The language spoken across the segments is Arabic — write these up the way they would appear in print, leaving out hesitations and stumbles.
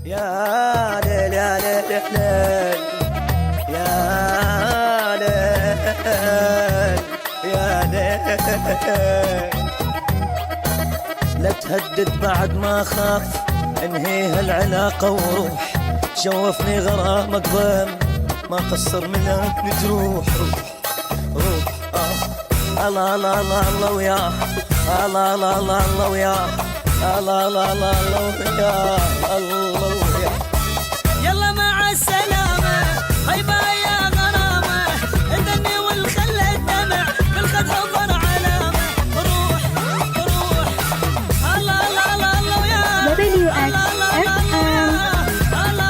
يا ليل يا ليل يا ليل يا ليل، لا تهدد بعد ما خاف انهيها العلاقة وروح، شوفني غرامك ضم ما قصر منك نجروح. روح الله الله الله الله وياه، الله الله الله الله وياه، الله الله الله الله وياه، الله وياه. يلا مع السلامة باي باي يا غرامة، الدني والخل الدمع بالخد حضر علامة. روح روح الله الله الله الله وياه، الله الله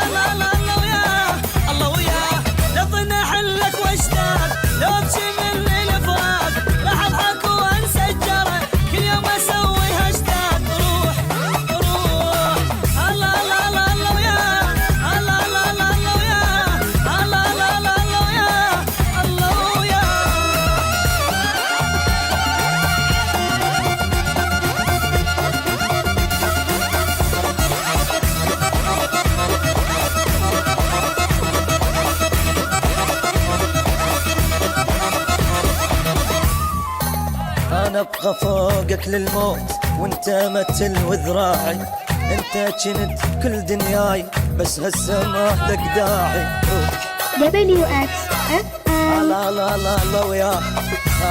الله الله وياه، الله وياه. لظن حلك واشتاق لو ابكي من الفراق، راح اضحك وانسى الجرح كل يوم اسوي هاشتاق. روح روح الله الله الله الله وياه، الله الله الله الله وياه، الله الله الله الله وياه، الله وياه. انا ابقى فوقك للموت وانت متل وذراعي، انت كنت كل دنياي بس هسه ما لك داعي. WXFM. الله الله الله الله وياه،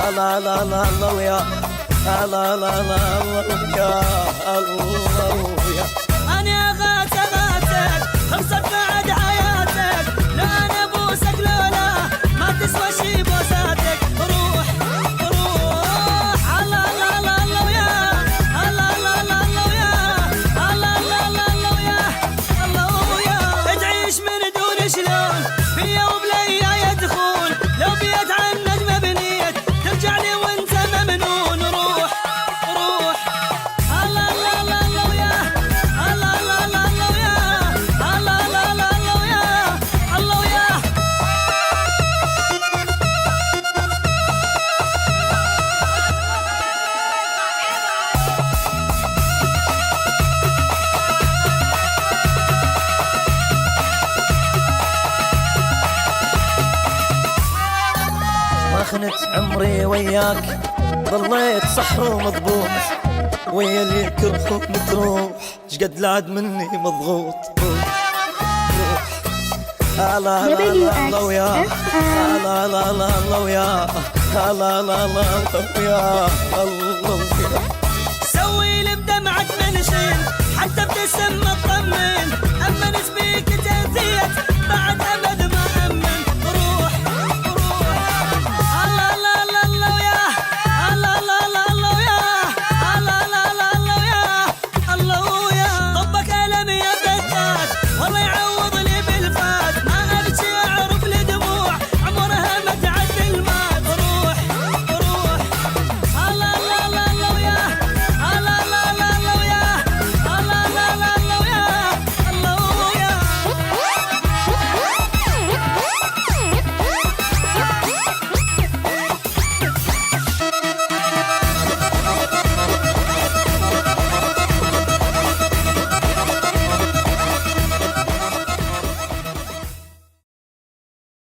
الله الله الله الله وياه، الله الله الله الله وياه، الله وياه. أنا غاتك خلصت بعد حياتك، لا أنا بوسك لولا ما تسوى شي بوساتك. روح روح الله الله الله الله وياه، الله الله الله الله وياه، الله الله الله الله وياه، الله وياه. تعيش من دون شلون فيا وبليا يدخل، لو بيت عن نجمة بنيت ترجع لي وانت ممنون. روح روح الله الله الله الله وياه، الله الله الله الله وياه، الله الله الله الله وياه، الله وياه. ما خنت عمري وياك ظليت صح ومضبوط، ويا اللي يكرهون تروح شقد لعد مني مضغوط. روح الله الله الله الله وياه، الله الله الله الله وياه، الله الله الله الله وياه، الله وياه. سوي لي بدمعك منشين حتى ابتسم اطمن،